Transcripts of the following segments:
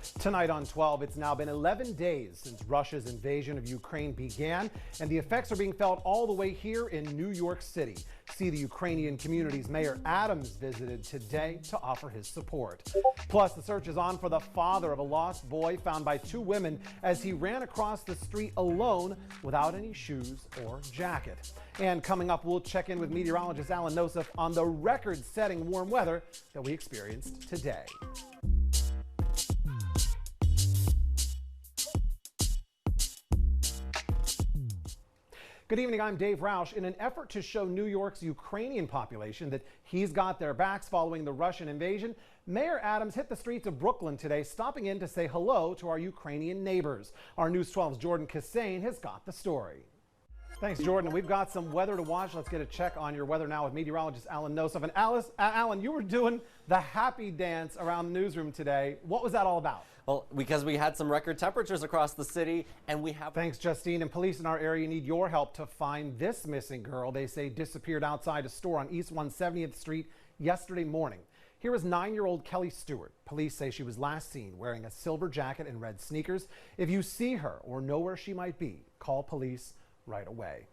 Tonight on 12, it's now been 11 days since Russia's invasion of Ukraine began, and the effects are being felt all the way here in New York City. See, the Ukrainian community's Mayor Adams visited today to offer his support. Plus, the search is on for the father of a lost boy found by two women as he ran across the street alone without any shoes or jacket. And coming up, we'll check in with meteorologist Alan Nosef on the record-setting warm weather that we experienced today. Good evening, I'm Dave Roush. In an effort to show New York's Ukrainian population that he's got their backs following the Russian invasion, Mayor Adams hit the streets of Brooklyn today, stopping in to say hello to our Ukrainian neighbors. Our News 12's Jordan Kassane has got the story. Thanks, Jordan. We've got some weather to watch. Let's get a check on your weather now with meteorologist Alan Nosef. And Alan, you were doing the happy dance around the newsroom today. What was that all about? Well, because we had some record temperatures across the city, and we have... Thanks, Justine. And police in our area need your help to find this missing girl. They say disappeared outside a store on East 170th Street yesterday morning. Here is 9-year-old Kelly Stewart. Police say she was last seen wearing a silver jacket and red sneakers. If you see her or know where she might be, call police right away.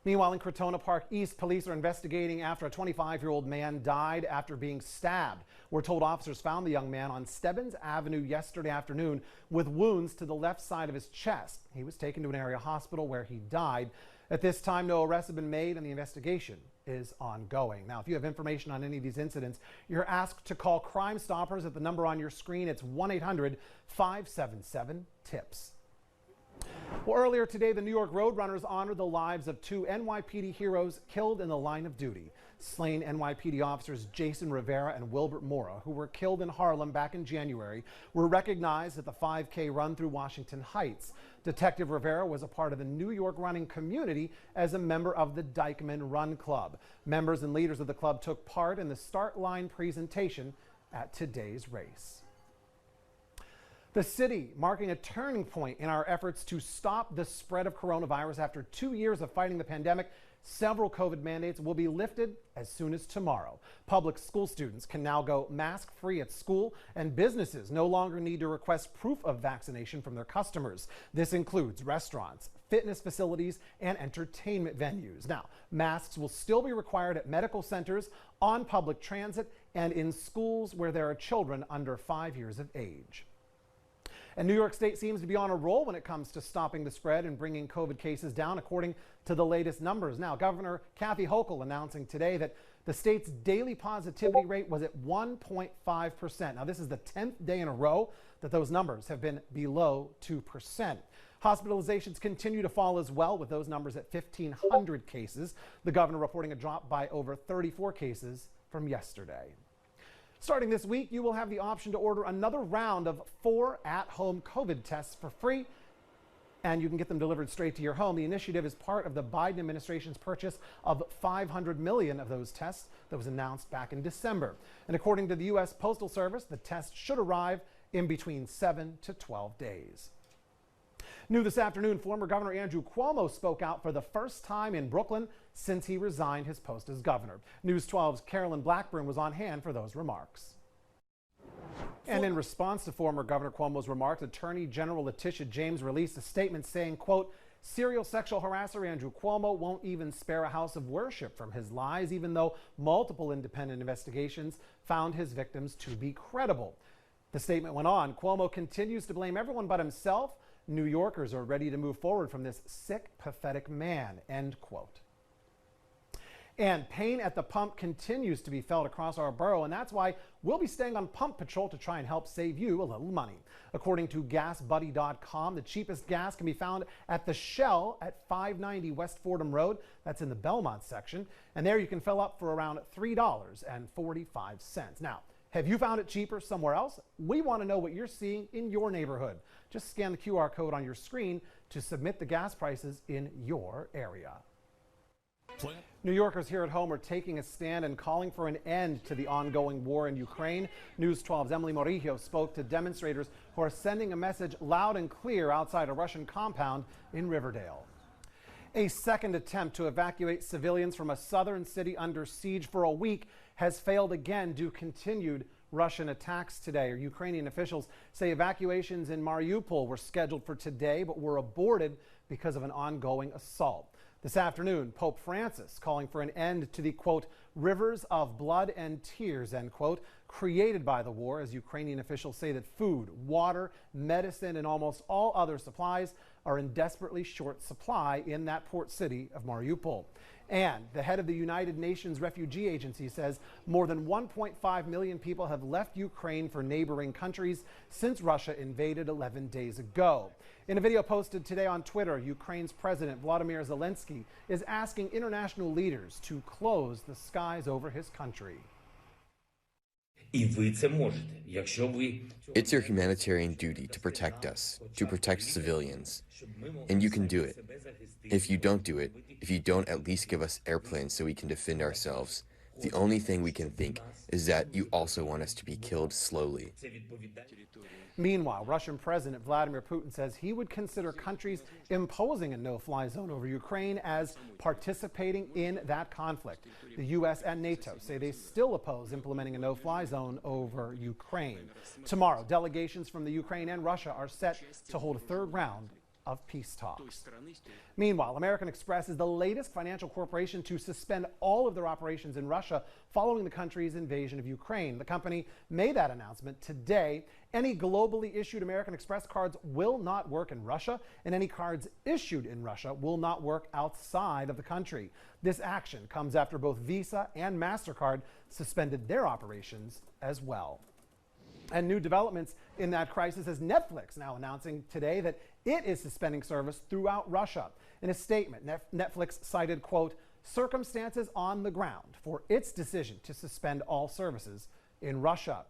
Meanwhile, in Crotona Park East, police are investigating after a 25-year-old man died after being stabbed. We're told officers found the young man on Stebbins Avenue yesterday afternoon with wounds to the left side of his chest. He was taken to an area hospital where he died. At this time, no arrests have been made and the investigation is ongoing. Now, if you have information on any of these incidents, you're asked to call Crime Stoppers at the number on your screen. It's 1-800-577-TIPS. Well, earlier today, the New York Roadrunners honored the lives of two NYPD heroes killed in the line of duty. Slain NYPD officers Jason Rivera and Wilbert Mora, who were killed in Harlem back in January, were recognized at the 5K run through Washington Heights. Detective Rivera was a part of the New York running community as a member of the Dyckman Run Club. Members and leaders of the club took part in the start line presentation at today's race. The city marking a turning point in our efforts to stop the spread of coronavirus. After 2 years of fighting the pandemic, several COVID mandates will be lifted as soon as tomorrow. Public school students can now go mask-free at school, and businesses no longer need to request proof of vaccination from their customers. This includes restaurants, fitness facilities, and entertainment venues. Now, masks will still be required at medical centers, on public transit, and in schools where there are children under 5 years of age. And New York State seems to be on a roll when it comes to stopping the spread and bringing COVID cases down, according to the latest numbers. Now, Governor Kathy Hochul announcing today that the state's daily positivity rate was at 1.5%. Now, this is the 10th day in a row that those numbers have been below 2%. Hospitalizations continue to fall as well, with those numbers at 1,500 cases. The governor reporting a drop by over 34 cases from yesterday. Starting this week, you will have the option to order another round of 4 at-home COVID tests for free, and you can get them delivered straight to your home. The initiative is part of the Biden administration's purchase of 500 million of those tests that was announced back in December. And according to the U.S. Postal Service, the tests should arrive in between 7 to 12 days. New this afternoon, former Governor Andrew Cuomo spoke out for the first time in Brooklyn since he resigned his post as governor. News 12's Carolyn Blackburn was on hand for those remarks. And in response to former Governor Cuomo's remarks, Attorney General Letitia James released a statement saying, quote, "Serial sexual harasser Andrew Cuomo won't even spare a house of worship from his lies, even though multiple independent investigations found his victims to be credible." The statement went on, Cuomo continues to blame everyone but himself. New Yorkers are ready to move forward from this sick, pathetic man, end quote. And pain at the pump continues to be felt across our borough, and that's why we'll be staying on Pump Patrol to try and help save you a little money. According to GasBuddy.com, the cheapest gas can be found at the Shell at 590 West Fordham Road. That's in the Belmont section, and there you can fill up for around $3.45. Now, have you found it cheaper somewhere else? We want to know what you're seeing in your neighborhood. Just scan the QR code on your screen to submit the gas prices in your area. New Yorkers here at home are taking a stand and calling for an end to the ongoing war in Ukraine. News 12's Emily Morillo spoke to demonstrators who are sending a message loud and clear outside a Russian compound in Riverdale. A second attempt to evacuate civilians from a southern city under siege for a week has failed again due to continued Russian attacks today. Ukrainian officials say evacuations in Mariupol were scheduled for today but were aborted because of an ongoing assault. This afternoon, Pope Francis calling for an end to the, quote, rivers of blood and tears, end quote, created by the war, as Ukrainian officials say that food, water, medicine, and almost all other supplies are in desperately short supply in that port city of Mariupol. And the head of the United Nations Refugee Agency says more than 1.5 million people have left Ukraine for neighboring countries since Russia invaded 11 days ago. In a video posted today on Twitter, Ukraine's President Volodymyr Zelensky is asking international leaders to close the skies over his country. It's your humanitarian duty to protect us, to protect civilians. And you can do it. If you don't do it, if you don't at least give us airplanes so we can defend ourselves, the only thing we can think is that you also want us to be killed slowly. Meanwhile, Russian President Vladimir Putin says he would consider countries imposing a no-fly zone over Ukraine as participating in that conflict. The U.S. and NATO say they still oppose implementing a no-fly zone over Ukraine. Tomorrow, delegations from the Ukraine and Russia are set to hold a third round of peace talks. Meanwhile, American Express is the latest financial corporation to suspend all of their operations in Russia following the country's invasion of Ukraine. The company made that announcement today. Any globally issued American Express cards will not work in Russia, and any cards issued in Russia will not work outside of the country. This action comes after both Visa and MasterCard suspended their operations as well. And new developments in that crisis as Netflix now announcing today that it is suspending service throughout Russia. In a statement, Netflix cited, quote, circumstances on the ground for its decision to suspend all services in Russia.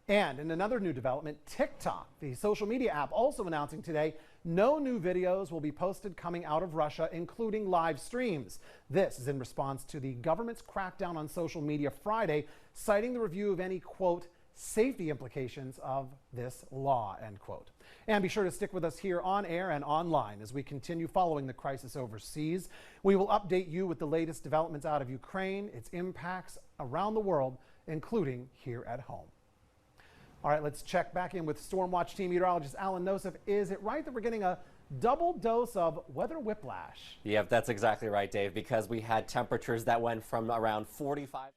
And in another new development, TikTok, the social media app, also announcing today no new videos will be posted coming out of Russia, including live streams. This is in response to the government's crackdown on social media Friday, citing the review of any, quote, safety implications of this law, end quote. And be sure to stick with us here on air and online as we continue following the crisis overseas. We will update you with the latest developments out of Ukraine, its impacts around the world, including here at home. All right, let's check back in with Stormwatch team meteorologist Alan Nosef. Is it right that we're getting a double dose of weather whiplash? Yep, that's exactly right, Dave, because we had temperatures that went from around 45.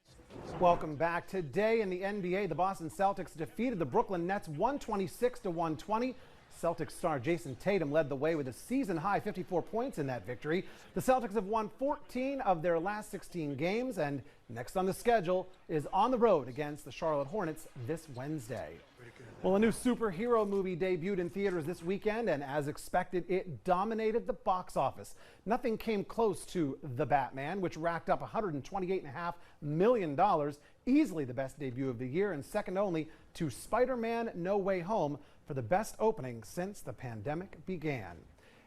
Welcome back. Today in the NBA, the Boston Celtics defeated the Brooklyn Nets 126-120. Celtics star Jason Tatum led the way with a season-high 54 points in that victory. The Celtics have won 14 of their last 16 games, and next on the schedule is on the road against the Charlotte Hornets this Wednesday. Well, a new superhero movie debuted in theaters this weekend, and as expected, it dominated the box office. Nothing came close to The Batman, which racked up $128.5 million, easily the best debut of the year, and second only to Spider-Man: No Way Home for the best opening since the pandemic began.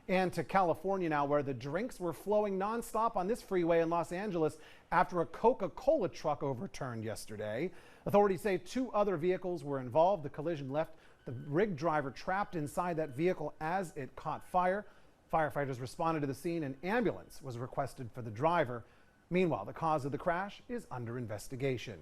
And to California now, where the drinks were flowing nonstop on this freeway in Los Angeles after a Coca-Cola truck overturned yesterday. Authorities say 2 other vehicles were involved. The collision left the rig driver trapped inside that vehicle as it caught fire. Firefighters responded to the scene. An ambulance was requested for the driver. Meanwhile, the cause of the crash is under investigation.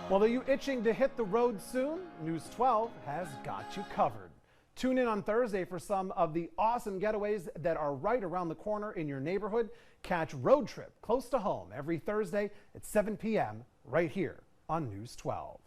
Well, are you itching to hit the road soon? News 12 has got you covered. Tune in on Thursday for some of the awesome getaways that are right around the corner in your neighborhood. Catch Road Trip close to home every Thursday at 7 p.m. right here on News 12.